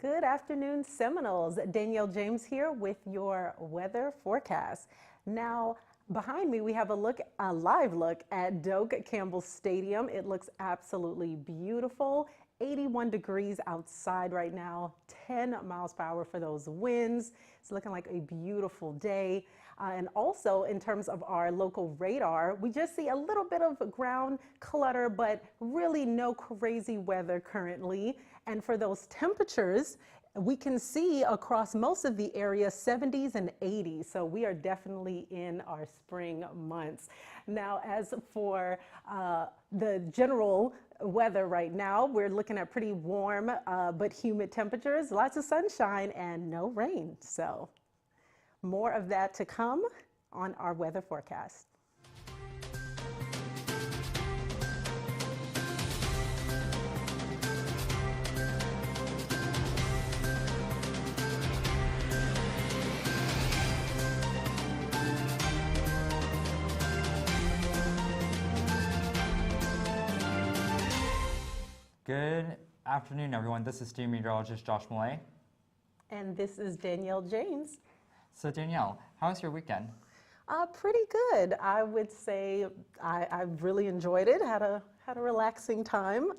Good afternoon, Seminoles. Danielle James here with your weather forecast. Now, behind me, we have a live look at Doak Campbell Stadium. It looks absolutely beautiful. 81 degrees outside right now, 10 miles per hour for those winds. It's looking like a beautiful day. And also in terms of our local radar, we just see a little bit of ground clutter, but really no crazy weather currently. And for those temperatures, we can see across most of the area 70s and 80s. So we are definitely in our spring months. Now, as for the general weather right now, we're looking at pretty warm but humid temperatures, lots of sunshine and no rain. So more of that to come on our weather forecast. Good afternoon, everyone. This is Student Meteorologist Josh Millay. And this is Danielle James. So Danielle, how was your weekend? Pretty good. I would say I really enjoyed it. Had a relaxing time.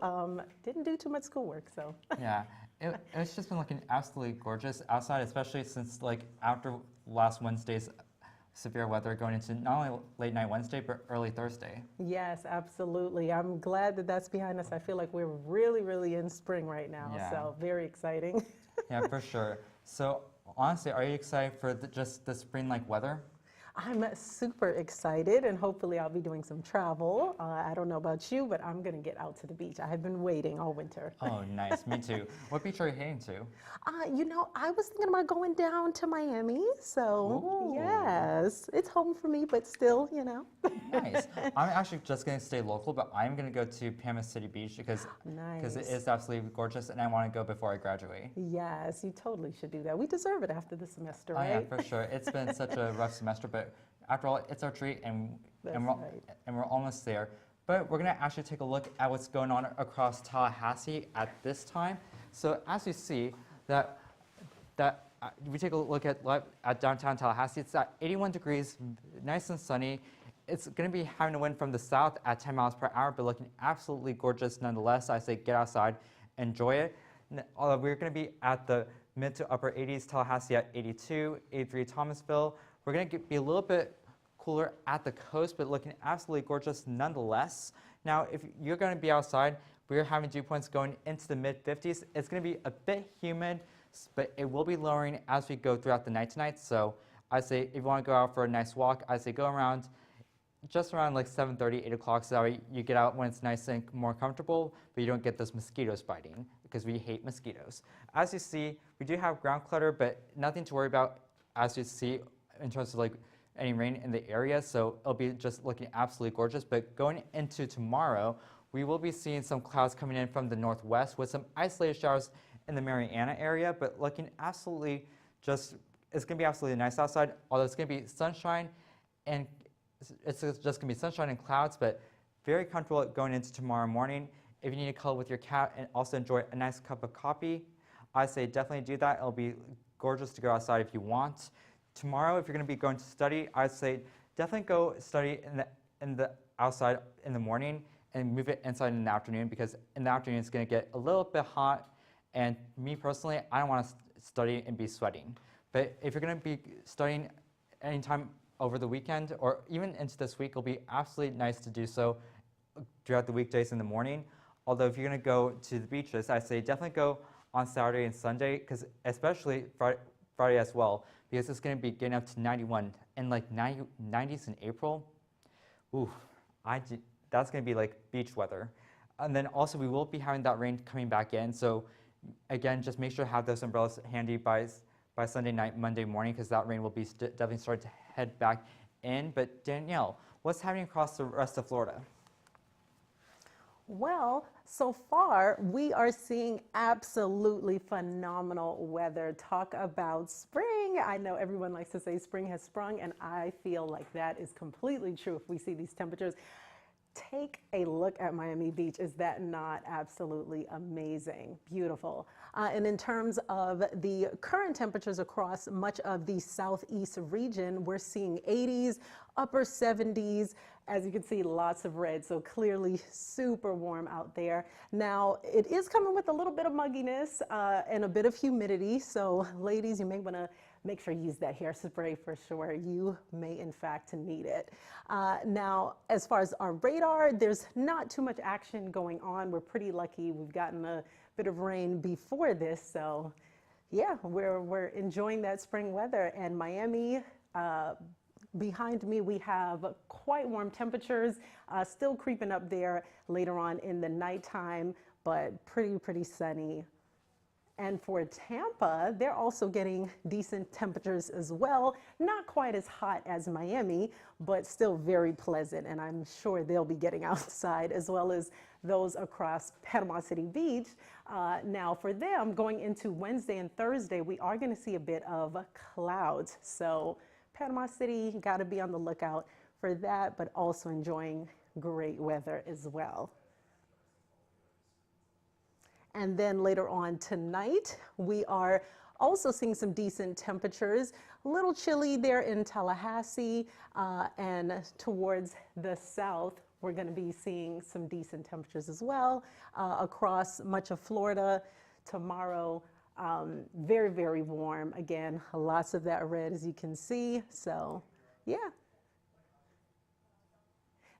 Didn't do too much schoolwork, so. Yeah, it's just been looking absolutely gorgeous outside, especially since after last Wednesday's severe weather going into not only late night Wednesday, but early Thursday. Yes, absolutely. I'm glad that that's behind us. I feel like we're really in spring right now, Yeah. so very exciting. Yeah, for sure. So honestly, are you excited for just the spring-like weather? I'm super excited, and hopefully I'll be doing some travel. I don't know about you, but I'm going to get out to the beach. I have been waiting all winter. Oh, nice. Me too. What beach are you heading to? I was thinking about going down to Miami, so Ooh. yes, it's home for me, but still, Nice. I'm actually just going to stay local, but I'm going to go to Panama City Beach because Nice. it is absolutely gorgeous, and I want to go before I graduate. Yes, you totally should do that. We deserve it after the semester, Oh right? yeah, for sure. It's been such a rough semester, but after all, it's our treat, and we're almost there. But we're gonna actually take a look at what's going on across Tallahassee at this time. So as you see, we take a look at downtown Tallahassee. It's at 81 degrees, nice and sunny. It's gonna be having a wind from the south at 10 miles per hour, but looking absolutely gorgeous nonetheless. I say get outside, enjoy it. We're gonna be at the mid to upper 80s, Tallahassee at 82, 83 Thomasville. We're going to be a little bit cooler at the coast, but looking absolutely gorgeous nonetheless. Now, if you're going to be outside, we're having dew points going into the mid-50s. It's going to be a bit humid, but it will be lowering as we go throughout the night tonight. So I say if you want to go out for a nice walk, I say go around just around like 7:30, 8 o'clock, so that way you get out when it's nice and more comfortable, but you don't get those mosquitoes biting, because we hate mosquitoes. As you see, we do have ground clutter, but nothing to worry about as you see in terms of any rain in the area, so it'll be just looking absolutely gorgeous. But going into tomorrow, we will be seeing some clouds coming in from the northwest with some isolated showers in the Mariana area, but looking absolutely it's going to be absolutely nice outside, although it's going to be sunshine, and it's just going to be sunshine and clouds, but very comfortable going into tomorrow morning. If you need to cuddle with your cat and also enjoy a nice cup of coffee, I say definitely do that. It'll be gorgeous to go outside if you want. Tomorrow, if you're going to be going to study, I'd say definitely go study in the outside in the morning and move it inside in the afternoon, because in the afternoon it's going to get a little bit hot, and me personally, I don't want to study and be sweating. But if you're going to be studying anytime over the weekend or even into this week, it'll be absolutely nice to do so throughout the weekdays in the morning. Although if you're going to go to the beaches, I say definitely go on Saturday and Sunday, because especially Friday as well, because it's going to be getting up to 91 and 90s in April. Ooh, that's going to be like beach weather. And then also we will be having that rain coming back in. So again, just make sure to have those umbrellas handy by Sunday night, Monday morning, because that rain will be definitely starting to head back in. But Danielle, what's happening across the rest of Florida? Well, so far we are seeing absolutely phenomenal weather. Talk about spring. I know everyone likes to say spring has sprung, and I feel like that is completely true if we see these temperatures. Take a look at Miami Beach. Is that not absolutely amazing? Beautiful. And in terms of the current temperatures across much of the southeast region, we're seeing 80s, upper 70s. As you can see, lots of red, so clearly super warm out there. Now, it is coming with a little bit of mugginess and a bit of humidity. So ladies, you may want to make sure you use that hairspray for sure. You may in fact need it. Now, as far as our radar, there's not too much action going on. We're pretty lucky. We've gotten a bit of rain before this. So yeah, we're enjoying that spring weather. And Miami, behind me, we have quite warm temperatures, still creeping up there later on in the nighttime, but pretty sunny. And for Tampa, they're also getting decent temperatures as well. Not quite as hot as Miami, but still very pleasant. And I'm sure they'll be getting outside, as well as those across Panama City Beach. Now for them, going into Wednesday and Thursday, we are going to see a bit of clouds. So Panama City, got to be on the lookout for that, but also enjoying great weather as well. And then later on tonight, we are also seeing some decent temperatures. A little chilly there in Tallahassee, and towards the south, we're going to be seeing some decent temperatures as well across much of Florida tomorrow. Very warm. Again, lots of that red, as you can see. So, yeah.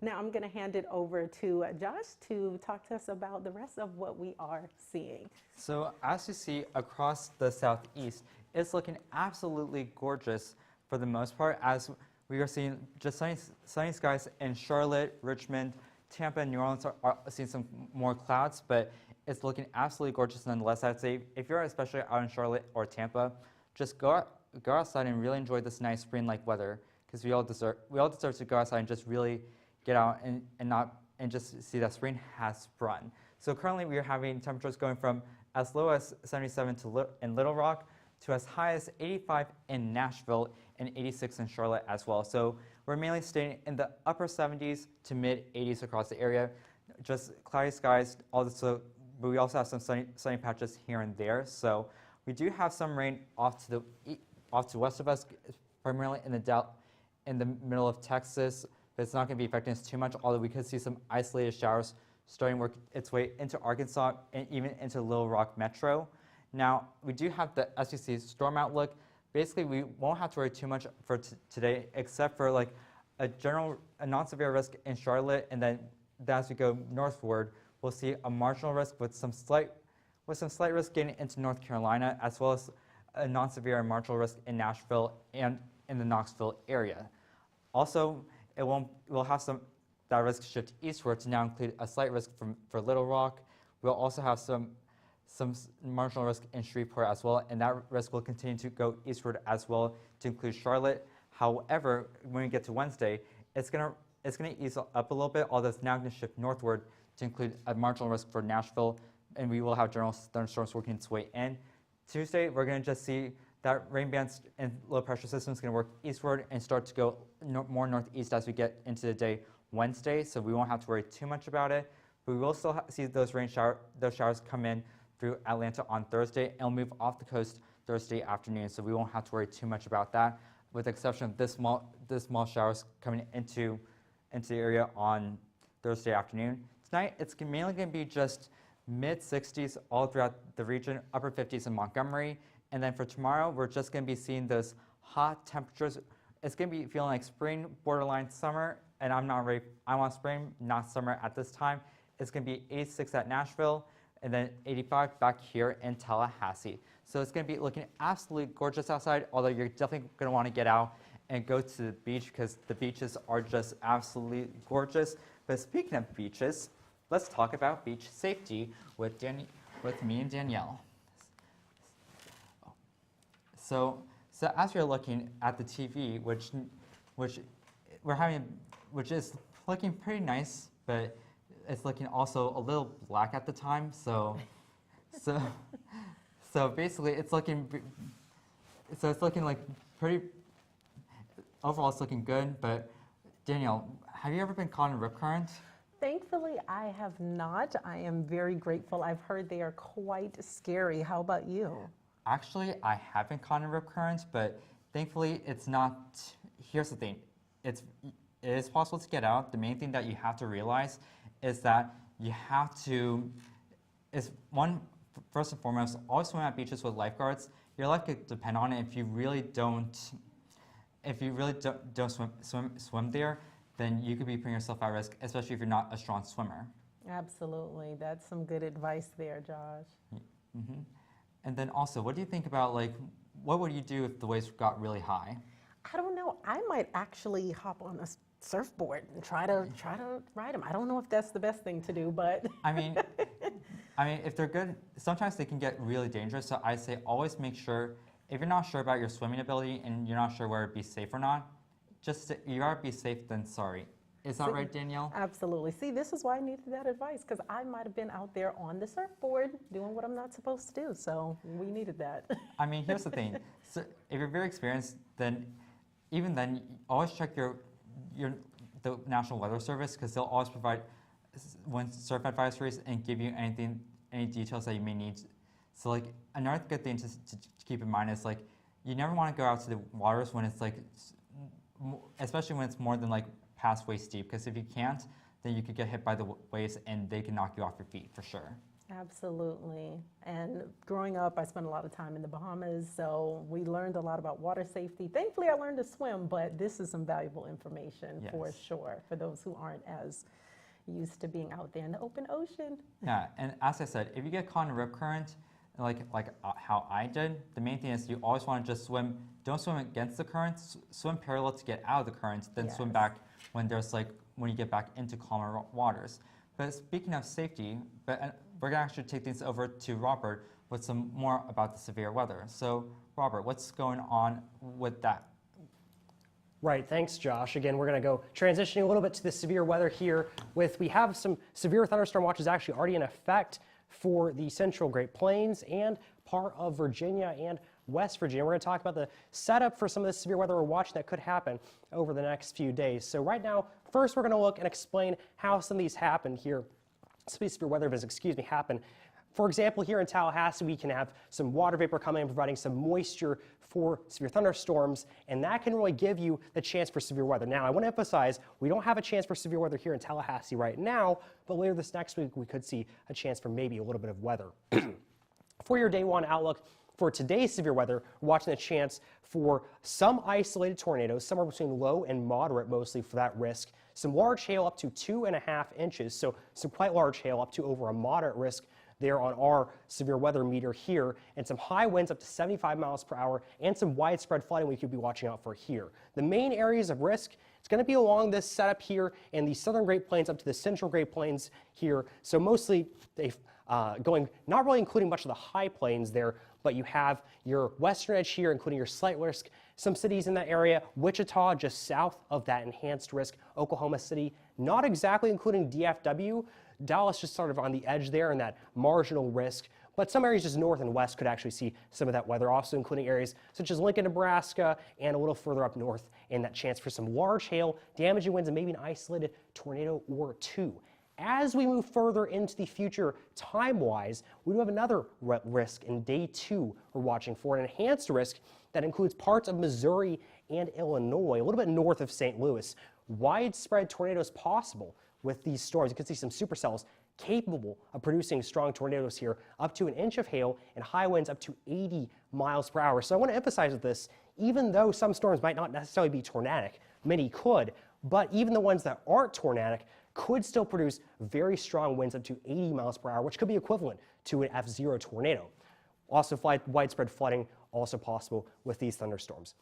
Now I'm going to hand it over to Josh to talk to us about the rest of what we are seeing. So as you see across the southeast, it's looking absolutely gorgeous for the most part, as we are seeing just sunny skies in Charlotte, Richmond, Tampa, and New Orleans are seeing some more clouds, but it's looking absolutely gorgeous nonetheless. I'd say if you're especially out in Charlotte or Tampa, just go outside and really enjoy this nice spring-like weather, because we all deserve to go outside and just really get out and just see that spring has sprung. So currently we are having temperatures going from as low as 77 in Little Rock to as high as 85 in Nashville and 86 in Charlotte as well. So we're mainly staying in the upper 70s to mid 80s across the area. Just cloudy skies, but we also have some sunny patches here and there. So we do have some rain off to west of us, primarily in the middle of Texas. But it's not going to be affecting us too much, although we could see some isolated showers starting to work its way into Arkansas and even into Little Rock Metro. Now, we do have the SEC storm outlook. Basically, we won't have to worry too much for today, except for like a non-severe risk in Charlotte, and then as we go northward, we'll see a marginal risk with some slight risk getting into North Carolina, as well as a non-severe and marginal risk in Nashville and in the Knoxville area. Also, we'll have that risk shift eastward to now include a slight risk for Little Rock. We'll also have some marginal risk in Shreveport as well, and that risk will continue to go eastward as well to include Charlotte. However, when we get to Wednesday, it's gonna ease up a little bit, although it's now going to shift northward to include a marginal risk for Nashville, and we will have general thunderstorms working its way in. Tuesday, we're going to just see that rain bands and low pressure system is going to work eastward and start to go more northeast as we get into the day Wednesday, so we won't have to worry too much about it. But we will still see those showers come in through Atlanta on Thursday, and will move off the coast Thursday afternoon, so we won't have to worry too much about that, with the exception of this small showers coming into the area on Thursday afternoon. Tonight, it's mainly going to be just mid-60s all throughout the region, upper 50s in Montgomery. And then for tomorrow, we're just going to be seeing those hot temperatures. It's going to be feeling like spring, borderline summer, and I'm not ready. I want spring, not summer at this time. It's going to be 86 at Nashville, and then 85 back here in Tallahassee. So it's going to be looking absolutely gorgeous outside, although you're definitely going to want to get out and go to the beach, because the beaches are just absolutely gorgeous. But speaking of beaches, let's talk about beach safety with me and Danielle. So as you're looking at the TV, which is looking pretty nice, but it's looking also a little black at the time. So basically, it's looking like pretty. Overall, it's looking good. But Danielle, have you ever been caught in a rip current? I have not. I am very grateful. I've heard they are quite scary. How about you? Actually, I haven't caught a rip current, but thankfully it's not. Here's the thing, it is possible to get out. The main thing that you have to realize is that you have to, first and foremost, always swim at beaches with lifeguards. Your life could depend on it. If you really don't swim there, then you could be putting yourself at risk, especially if you're not a strong swimmer. Absolutely. That's some good advice there, Josh. Mm-hmm. And then also, what do you think about, like, what would you do if the waves got really high? I don't know. I might actually hop on a surfboard and try to ride them. I don't know if that's the best thing to do, but I mean, if they're good, sometimes they can get really dangerous. So I say always make sure, if you're not sure about your swimming ability and you're not sure where it'd be safe or not, you rather be safe than sorry. Is that right, Danielle? Absolutely. See, this is why I needed that advice, because I might have been out there on the surfboard doing what I'm not supposed to do. So we needed that. I mean, here's the thing. So if you're very experienced, then even then, always check the National Weather Service, because they'll always provide surf advisories and give you any details that you may need. So like another good thing to keep in mind is, like, you never want to go out to the waters when it's like, especially when it's more than like past waist deep, because if you can't, then you could get hit by the waves and they can knock you off your feet for sure. Absolutely. And growing up, I spent a lot of time in the Bahamas, so we learned a lot about water safety. Thankfully, I learned to swim, but this is some valuable information for sure, for those who aren't as used to being out there in the open ocean. Yeah, and as I said, if you get caught in a rip current, like how I did, the main thing is you always want to just swim. Don't swim against the current. Swim parallel to get out of the current, then swim back when you get back into calmer waters. But speaking of safety, we're going to actually take things over to Robert with some more about the severe weather. So, Robert, what's going on with that? Right, thanks, Josh. Again, we're going to go transitioning a little bit to the severe weather here. We have some severe thunderstorm watches actually already in effect for the central Great Plains and part of Virginia and West Virginia. We're going to talk about the setup for some of the severe weather we're watching that could happen over the next few days. So right now, first we're going to look and explain how some of these happen here. Some of these severe weather events, happen. For example, here in Tallahassee, we can have some water vapor coming in, providing some moisture for severe thunderstorms, and that can really give you the chance for severe weather. Now, I want to emphasize, we don't have a chance for severe weather here in Tallahassee right now, but later this next week, we could see a chance for maybe a little bit of weather. For your day one outlook, for today's severe weather, we're watching a chance for some isolated tornadoes, somewhere between low and moderate mostly for that risk. Some large hail up to 2.5 inches, so some quite large hail up to over a moderate risk there on our severe weather meter here, and some high winds up to 75 miles per hour and some widespread flooding we could be watching out for here. The main areas of risk, it's going to be along this setup here in the southern Great Plains up to the central Great Plains here. So mostly going, not really including much of the high plains there, but you have your western edge here, including your slight risk. Some cities in that area, Wichita just south of that enhanced risk, Oklahoma City, not exactly including DFW, Dallas just sort of on the edge there in that marginal risk, but some areas just north and west could actually see some of that weather, also including areas such as Lincoln, Nebraska, and a little further up north in that chance for some large hail, damaging winds, and maybe an isolated tornado or two. As we move further into the future time-wise, we do have another risk in day two we're watching for, an enhanced risk that includes parts of Missouri and Illinois, a little bit north of St. Louis. Widespread tornadoes possible with these storms. You can see some supercells capable of producing strong tornadoes here, up to 1 inch of hail and high winds up to 80 miles per hour. So I want to emphasize with this, even though some storms might not necessarily be tornadic, many could, but even the ones that aren't tornadic could still produce very strong winds up to 80 miles per hour, which could be equivalent to an F0 tornado. Also, widespread flooding also possible with these thunderstorms.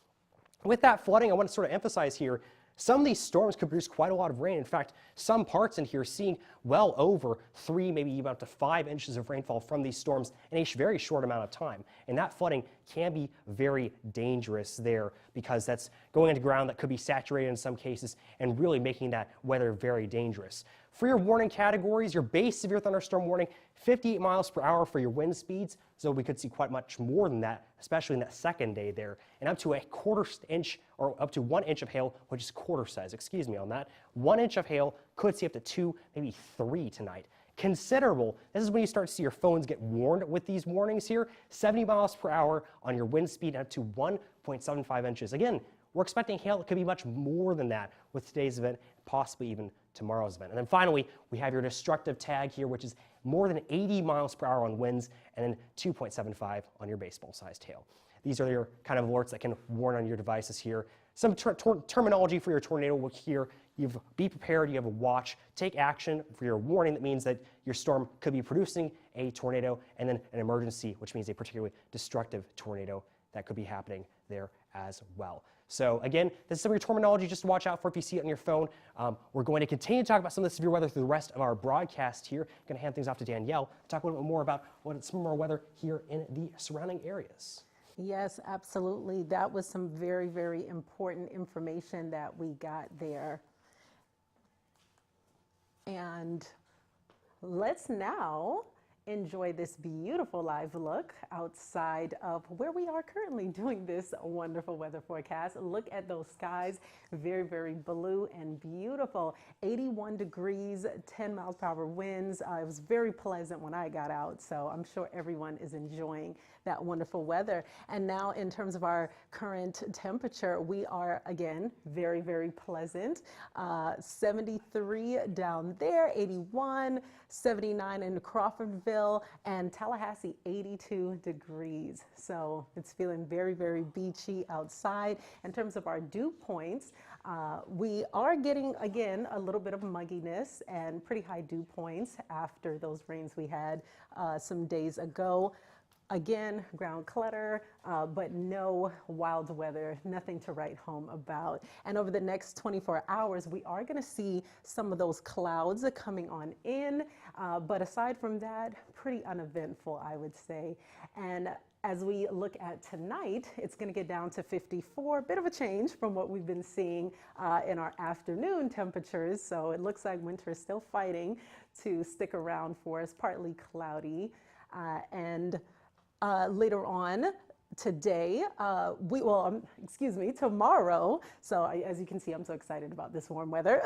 With that flooding, I want to sort of emphasize here, some of these storms could produce quite a lot of rain. In fact, some parts in here seeing well over 3, maybe even up to 5 inches of rainfall from these storms in a very short amount of time. And that flooding can be very dangerous there because that's going into ground that could be saturated in some cases and really making that weather very dangerous. For your warning categories, your base severe thunderstorm warning, 58 miles per hour for your wind speeds, so we could see quite much more than that, especially in that second day there, and up to a quarter inch or up to 1 inch of hail, which is quarter size, excuse me on that. 1 inch of hail, could see up to 2, maybe 3 tonight. Considerable. This is when you start to see your phones get warned with these warnings here. 70 miles per hour on your wind speed up to 1.75 inches. Again, we're expecting hail. It could be much more than that with today's event, possibly even tomorrow's event. And then finally, we have your destructive tag here, which is more than 80 miles per hour on winds and then 2.75 on your baseball-sized hail. These are your kind of alerts that can warn on your devices here. Some terminology for your tornado here. You've be prepared, you have a watch, take action for your warning. That means that your storm could be producing a tornado, and then an emergency, which means a particularly destructive tornado that could be happening there as well. So again, this is some of your terminology just to watch out for if you see it on your phone. We're going to continue to talk about some of the severe weather through the rest of our broadcast here. I'm going to hand things off to Danielle to talk a little bit more about some more weather here in the surrounding areas. Yes, absolutely. That was some very, very important information that we got there. And let's now enjoy this beautiful live look outside of where we are currently doing this wonderful weather forecast. Look at those skies, very, very blue and beautiful. 81 degrees, 10 miles per hour winds. It was very pleasant when I got out, so I'm sure everyone is enjoying that wonderful weather. And now in terms of our current temperature, we are again very, very pleasant. 73 down there, 81, 79 in Crawfordville, and Tallahassee 82 degrees. So it's feeling very, very beachy outside. In terms of our dew points, we are getting again a little bit of mugginess and pretty high dew points after those rains we had some days ago. Again, ground clutter, but no wild weather, nothing to write home about. And over the next 24 hours, we are going to see some of those clouds coming on in. But aside from that, pretty uneventful, I would say. And as we look at tonight, it's going to get down to 54, a bit of a change from what we've been seeing in our afternoon temperatures. So it looks like winter is still fighting to stick around for us, partly cloudy. Later on today, tomorrow. So as you can see, I'm so excited about this warm weather.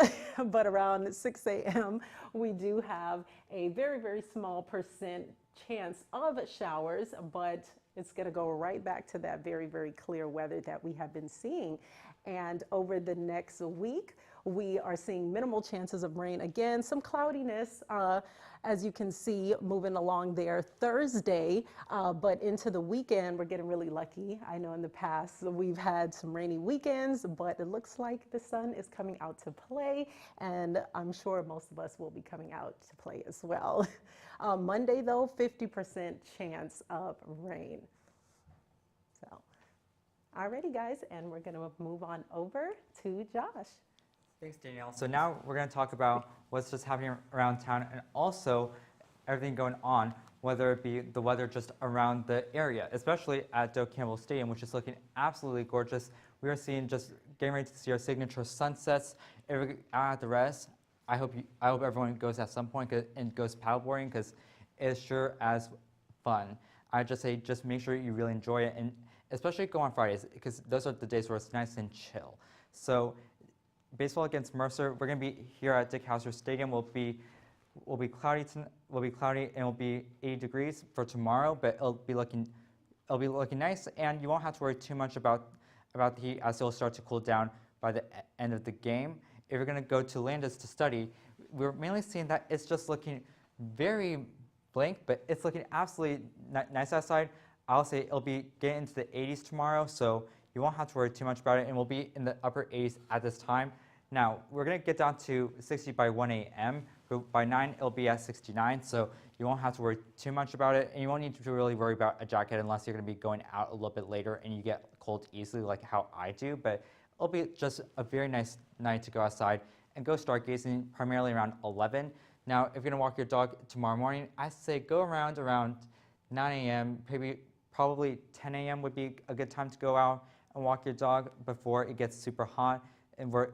But around 6 a.m., we do have a very, very small percent chance of showers, but it's going to go right back to that very, very clear weather that we have been seeing. And over the next week, we are seeing minimal chances of rain. Again, some cloudiness, as you can see, moving along there Thursday, but into the weekend, we're getting really lucky. I know in the past we've had some rainy weekends, but it looks like the sun is coming out to play, and I'm sure most of us will be coming out to play as well. Monday, though, 50% chance of rain. So, alrighty, guys, and we're going to move on over to Josh. Thanks, Danielle. So now we're going to talk about what's just happening around town and also everything going on, whether it be the weather just around the area, especially at Doak Campbell Stadium, which is looking absolutely gorgeous. We are seeing just getting ready to see our signature sunsets. At the rest, I hope everyone goes at some point and goes paddleboarding because it's sure as fun. I just say just make sure you really enjoy it, and especially go on Fridays because those are the days where it's nice and chill. So baseball against Mercer, we're going to be here at Dick Hauser Stadium. Will be cloudy and it will be 80 degrees for tomorrow, but it'll be looking nice, and you won't have to worry too much about the heat as it'll start to cool down by the end of the game. If you're going to go to Landis to study, we're mainly seeing that it's just looking very blank, but it's looking absolutely nice outside. I'll say it'll be getting into the 80s tomorrow, so you won't have to worry too much about it, and we'll be in the upper 80s at this time. Now, we're going to get down to 60 by 1 a.m., but by 9 it'll be at 69, so you won't have to worry too much about it, and you won't need to really worry about a jacket unless you're going to be going out a little bit later and you get cold easily like how I do, but it'll be just a very nice night to go outside and go stargazing primarily around 11. Now, if you're going to walk your dog tomorrow morning, I say go around 9 a.m., probably 10 a.m. would be a good time to go out and walk your dog before it gets super hot and where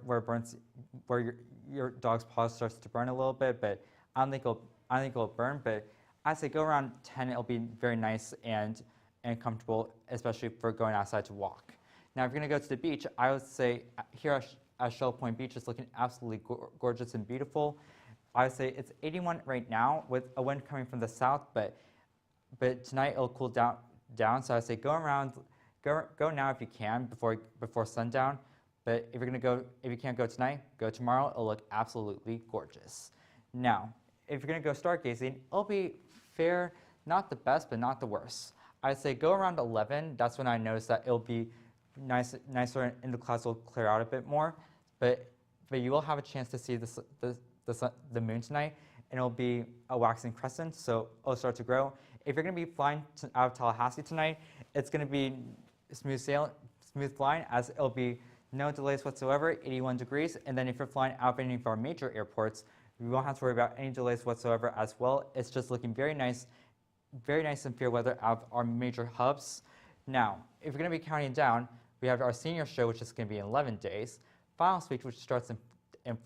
your dog's paw starts to burn a little bit. But I don't think it'll burn. But As I go around 10, it'll be very nice and comfortable, especially for going outside to walk. Now, if you're going to go to the beach, I would say here at Shell Point Beach is looking absolutely gorgeous and beautiful. I would say it's 81 right now with a wind coming from the south, but tonight it'll cool down. So I would say go now if you can before sundown. But if you can't go tonight, go tomorrow. It'll look absolutely gorgeous. Now, if you're going to go stargazing, it'll be fair, not the best, but not the worst. I'd say go around 11. That's when I notice that it'll be nicer and the clouds will clear out a bit more. But you will have a chance to see the moon tonight, and it'll be a waxing crescent, so it'll start to grow. If you're going to be flying out of Tallahassee tonight, it's going to be smooth flying, as it'll be no delays whatsoever, 81 degrees. And then if you're flying out of any of our major airports, we won't have to worry about any delays whatsoever as well. It's just looking very nice and fair weather out of our major hubs. Now, if you're going to be counting down, we have our senior show, which is going to be in 11 days. Finals week, which starts in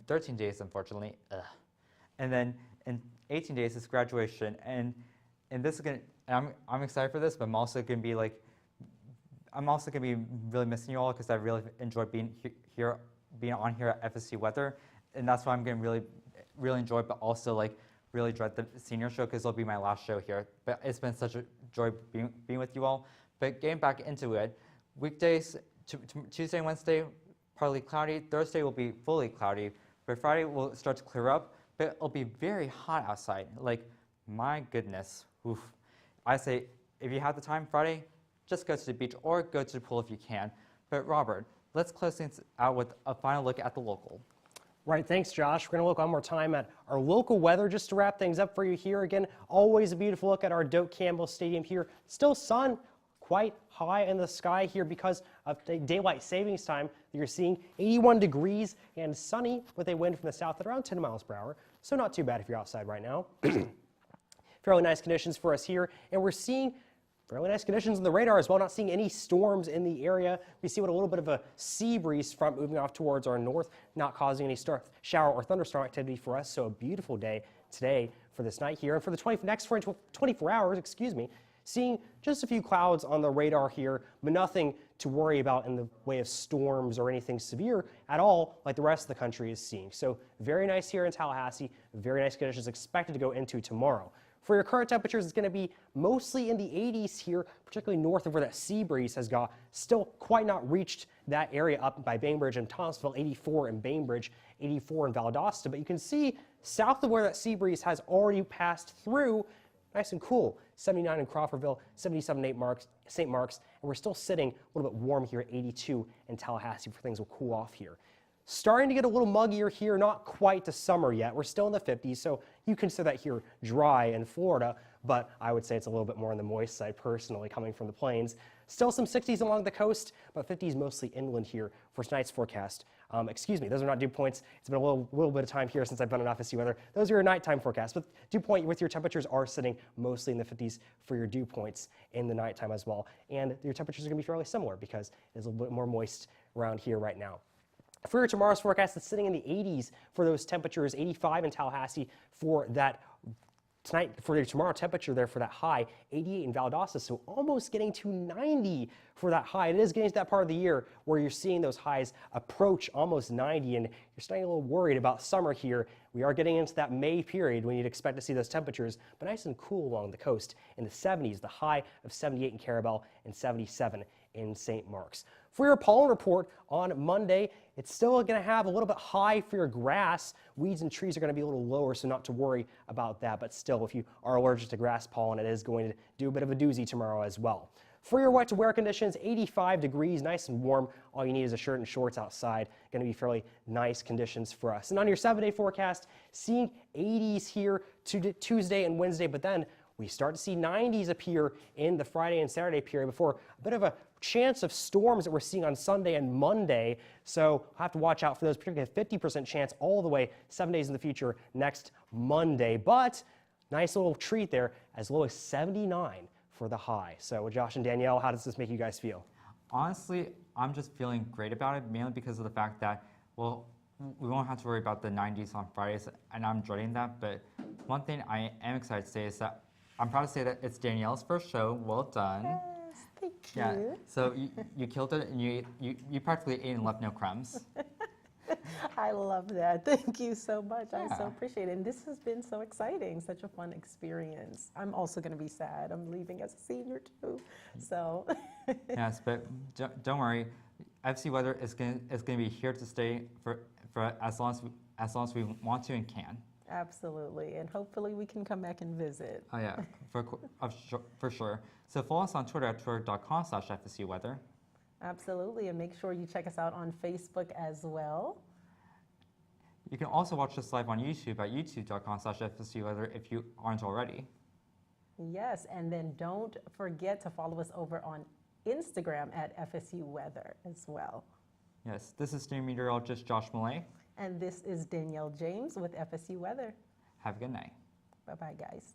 13 days, unfortunately. Ugh. And then in 18 days is graduation. And this is going to, I'm excited for this, but I'm also going to be really missing you all because I really enjoyed being on here at FSU Weather. And that's why I'm going to really enjoy, but also like really dread the senior show because it'll be my last show here. But it's been such a joy being with you all. But getting back into it, weekdays, Tuesday and Wednesday, partly cloudy. Thursday will be fully cloudy. But Friday will start to clear up, but it'll be very hot outside. Like, my goodness. Oof. I say, if you have the time Friday, just go to the beach or go to the pool if you can. But Robert, let's close things out with a final look at the local. Right, thanks, Josh. We're going to look one more time at our local weather just to wrap things up for you here. Again, always a beautiful look at our Doak Campbell Stadium here. Still sun quite high in the sky here because of the daylight savings time. You're seeing 81 degrees and sunny with a wind from the south at around 10 miles per hour. So not too bad if you're outside right now. Fairly nice conditions for us here. And we're seeing fairly nice conditions on the radar as well, not seeing any storms in the area. We see what a little bit of a sea breeze front moving off towards our north, not causing any shower or thunderstorm activity for us. So a beautiful day today for this night here. And for the next 24 hours, seeing just a few clouds on the radar here, but nothing to worry about in the way of storms or anything severe at all like the rest of the country is seeing. So very nice here in Tallahassee, very nice conditions expected to go into tomorrow. For your current temperatures, it's going to be mostly in the 80s here, particularly north of where that sea breeze has got. Still quite not reached that area up by Bainbridge and Thomasville, 84 in Bainbridge, 84 in Valdosta. But you can see south of where that sea breeze has already passed through, nice and cool, 79 in Crawfordville, 77 in St. Mark's, and we're still sitting a little bit warm here at 82 in Tallahassee before things will cool off here. Starting to get a little muggier here, not quite to summer yet. We're still in the 50s, so you consider that here dry in Florida, but I would say it's a little bit more on the moist side personally coming from the plains. Still some 60s along the coast, but 50s mostly inland here for tonight's forecast. Those are not dew points. It's been a little bit of time here since I've been on FSU weather. Those are your nighttime forecasts, but dew point with your temperatures are sitting mostly in the 50s for your dew points in the nighttime as well. And your temperatures are going to be fairly similar because it's a little bit more moist around here right now. For your tomorrow's forecast, it's sitting in the 80s for those temperatures, 85 in Tallahassee for that tonight, for your tomorrow temperature there for that high, 88 in Valdosta, so almost getting to 90 for that high. It is getting to that part of the year where you're seeing those highs approach almost 90, and you're starting a little worried about summer here. We are getting into that May period when you'd expect to see those temperatures, but nice and cool along the coast in the 70s, the high of 78 in Carabel and 77 in St. Mark's. For your pollen report on Monday, it's still going to have a little bit high for your grass. Weeds and trees are going to be a little lower, so not to worry about that. But still, if you are allergic to grass pollen, it is going to do a bit of a doozy tomorrow as well. For your wet to wear conditions, 85 degrees, nice and warm. All you need is a shirt and shorts outside. Going to be fairly nice conditions for us. And on your 7-day forecast, seeing 80s here to Tuesday and Wednesday, but then we start to see 90s appear in the Friday and Saturday period before a bit of a chance of storms that we're seeing on Sunday and Monday. So we'll have to watch out for those, particularly a 50% chance all the way 7 days in the future next Monday. But nice little treat there, as low as 79 for the high. So Josh and Danielle, how does this make you guys feel? Honestly, I'm just feeling great about it, mainly because of the fact that, well, we won't have to worry about the 90s on Fridays, and I'm dreading that. But one thing I am excited to say is that I'm proud to say that it's Danielle's first show. Well done. Yes, thank Yeah. you. So you killed it, and you practically ate and left no crumbs. I love that. Thank you so much. I so Yeah. appreciate it. And this has been so exciting, such a fun experience. I'm also going to be sad. I'm leaving as a senior too. So, Yes, but don't worry. FSU Weather is going to be here to stay for as long as we want to and can. absolutely. And hopefully we can come back and visit. Oh yeah, for sure. So follow us on Twitter at twitter.com/FSU Weather. Absolutely. And make sure you check us out on Facebook as well. You can also watch us live on YouTube at youtube.com/FSU Weather if you aren't already. Yes. And then don't forget to follow us over on Instagram at FSU Weather as well. Yes, this is student meteorologist Josh Millay. And this is Danielle James with FSU Weather. Have a good night. Bye-bye, guys.